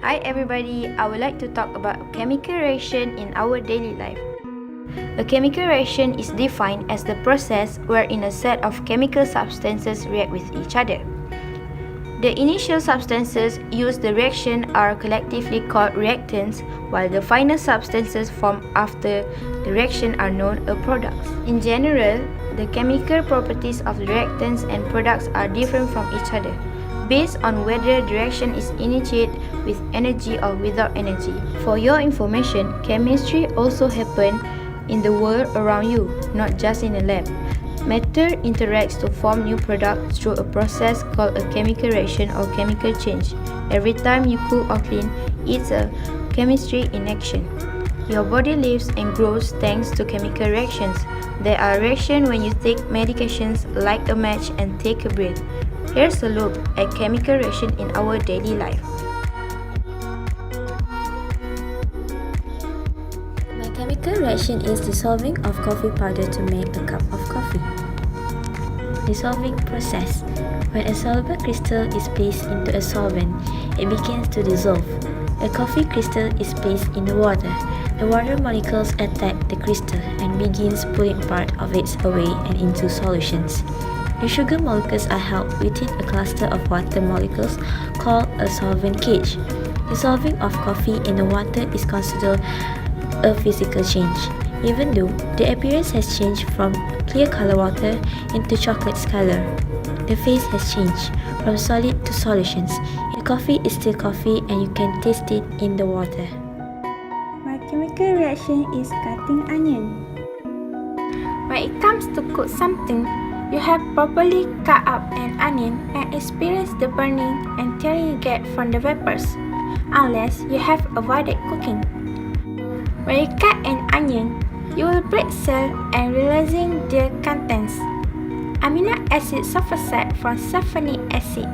Hi everybody, I would like to talk about a chemical reaction in our daily life. A chemical reaction is defined as the process wherein a set of chemical substances react with each other. The initial substances used the reaction are collectively called reactants, while the final substances formed after the reaction are known as products. In general, the chemical properties of the reactants and products are different from each other, based on whether the reaction is initiated with energy or without energy. For your information, chemistry also happens in the world around you, not just in a lab. Matter interacts to form new products through a process called a chemical reaction or chemical change. Every time you cook or clean, it's a chemistry in action. Your body lives and grows thanks to chemical reactions. There are reactions when you take medications, light a match, and take a breath. Here's a look at chemical reaction in our daily life. My chemical reaction is dissolving of coffee powder to make a cup of coffee. Dissolving process. When a soluble crystal is placed into a solvent, it begins to dissolve. A coffee crystal is placed in the water. The water molecules attack the crystal and begins pulling part of it away and into solutions. The sugar molecules are held within a cluster of water molecules called a solvent cage. Dissolving of coffee in the water is considered a physical change, even though the appearance has changed from clear color water into chocolate color. The phase has changed from solid to solutions. The coffee is still coffee and you can taste it in the water. My chemical reaction is cutting onion. When it comes to cook something, you have properly cut up an onion and experience the burning and tearing you get from the vapors, unless you have avoided cooking. When you cut an onion, you will break cell and realizing their contents. Amino acid sulfoside from sulfonic acid.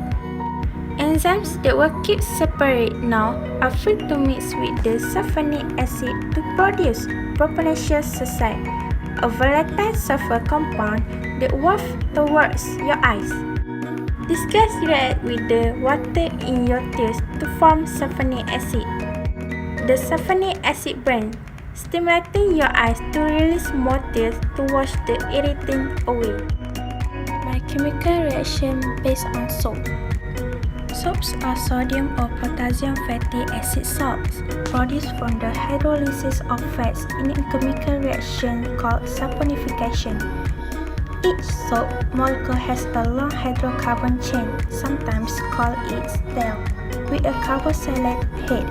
Enzymes that will keep separate now are free to mix with the sulfonic acid to produce propanacea sulfide, a volatile sulfur compound that wafts towards your eyes. This gas reacts with the water in your teeth to form sulfonic acid. The sulfonic acid burns, stimulating your eyes to release more tears to wash the irritant away. My chemical reaction based on soap. Soaps are sodium or potassium fatty acid salts produced from the hydrolysis of fats in a chemical reaction called saponification. Each soap molecule has a long hydrocarbon chain, sometimes called its tail, with a carboxylate head.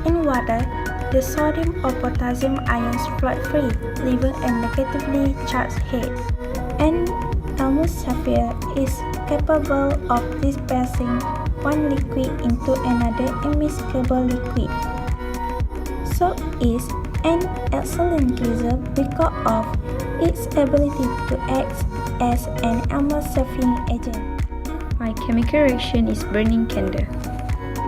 In water, the sodium or potassium ions float free, leaving a negatively charged head. An emulsifier is capable of dispersing one liquid into another immiscible liquid. Soap is an excellent user because of its ability to act as an emulsifying agent. My chemical reaction is burning candle.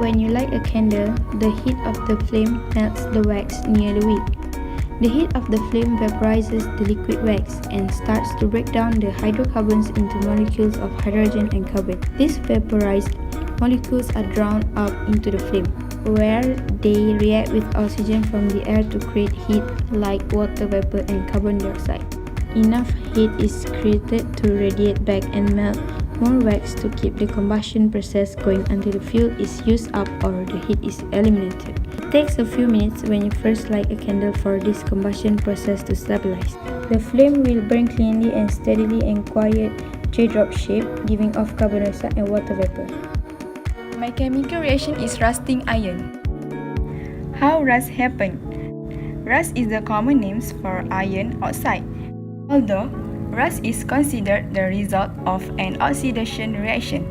When you light a candle, the heat of the flame melts the wax near the wick. The heat of the flame vaporizes the liquid wax and starts to break down the hydrocarbons into molecules of hydrogen and carbon. These vaporized molecules are drawn up into the flame, where they react with oxygen from the air to create heat like water vapor and carbon dioxide. Enough heat is created to radiate back and melt more wax to keep the combustion process going until the fuel is used up or the heat is eliminated. It takes a few minutes when you first light a candle for this combustion process to stabilize. The flame will burn cleanly and steadily in quiet teardrop shape, giving off carbon dioxide and water vapor. My chemical reaction is rusting iron. How rust happen? Rust is the common name for iron oxide. Although rust is considered the result of an oxidation reaction,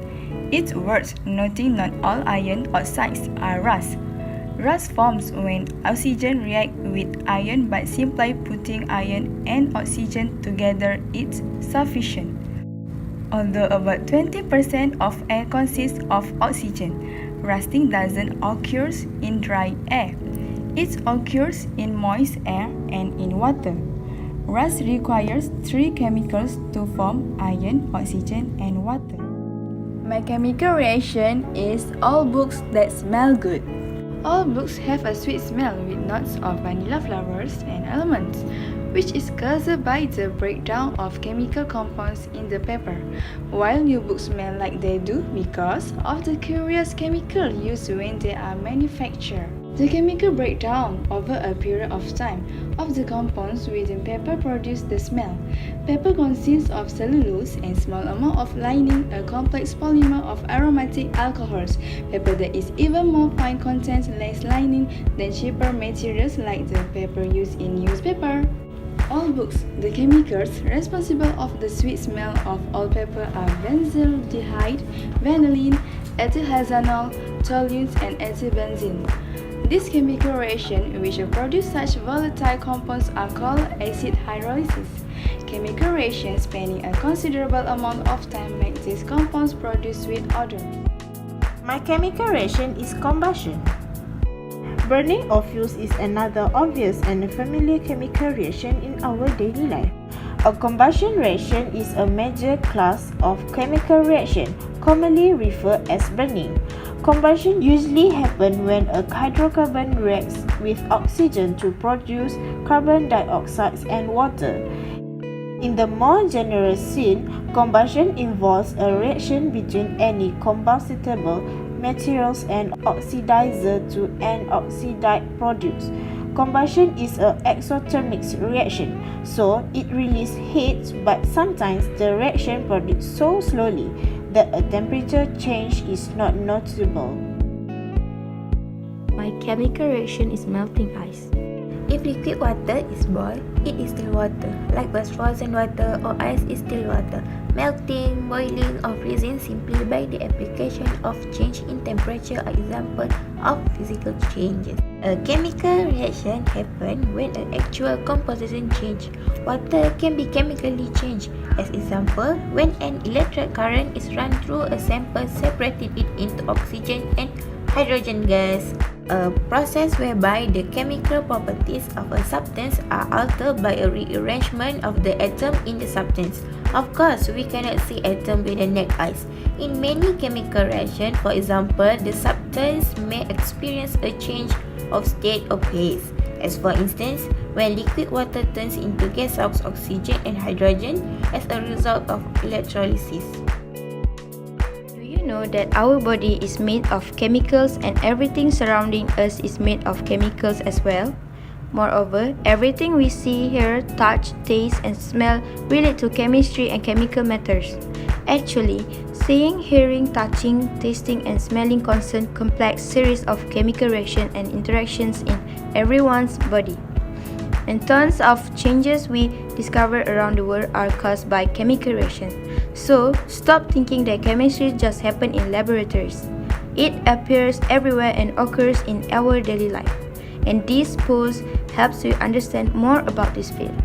it's worth noting not all iron oxides are rust. Rust forms when oxygen reacts with iron, but simply putting iron and oxygen together is sufficient. Although about 20% of air consists of oxygen, rusting doesn't occur in dry air. It occurs in moist air and in water. Rust requires three chemicals to form iron, oxygen, and water. My chemical reaction is all books that smell good. All books have a sweet smell with notes of vanilla flowers and almonds, which is caused by the breakdown of chemical compounds in the paper, while new books smell like they do because of the curious chemical used when they are manufactured. The chemical breakdown over a period of time of the compounds within paper produce the smell. Paper consists of cellulose and small amount of lining, a complex polymer of aromatic alcohols. Paper that is even more fine contains less lining than cheaper materials like the paper used in newspaper. All books, the chemicals responsible of the sweet smell of all paper are benzaldehyde, vanillin, ethylhexanol, toluenes, and ethylbenzene. These chemical reactions which produce such volatile compounds are called acid hydrolysis. Chemical reactions spanning a considerable amount of time make these compounds produce sweet odor. My chemical reaction is combustion. Burning of fuels is another obvious and familiar chemical reaction in our daily life. A combustion reaction is a major class of chemical reaction, commonly referred as burning. Combustion usually happens when a hydrocarbon reacts with oxygen to produce carbon dioxide and water. In the more general sense, combustion involves a reaction between any combustible materials and oxidizer to an oxide produced. Combustion is an exothermic reaction, so it releases heat, but sometimes the reaction produces so slowly that a temperature change is not noticeable. My chemical reaction is melting ice. If liquid water is boiled, it is still water. Likewise, frozen water or ice is still water. Melting, boiling, or freezing simply by the application of change in temperature are examples of physical changes. A chemical reaction happens when an actual composition changes. Water can be chemically changed. As example, when an electric current is run through a sample separating it into oxygen and hydrogen gas, a process whereby the chemical properties of a substance are altered by a rearrangement of the atom in the substance. Of course, we cannot see atom with the naked eyes. In many chemical reactions, for example, the substance may experience a change of state or phase. As for instance, when liquid water turns into gaseous oxygen and hydrogen as a result of electrolysis. Do you know that our body is made of chemicals and everything surrounding us is made of chemicals as well? Moreover, everything we see, hear, touch, taste, and smell relate to chemistry and chemical matters. Actually, seeing, hearing, touching, tasting, and smelling concern complex series of chemical reactions and interactions in everyone's body. And tons of changes we discover around the world are caused by chemical reactions. So, stop thinking that chemistry just happens in laboratories. It appears everywhere and occurs in our daily life. And this post helps you understand more about this field.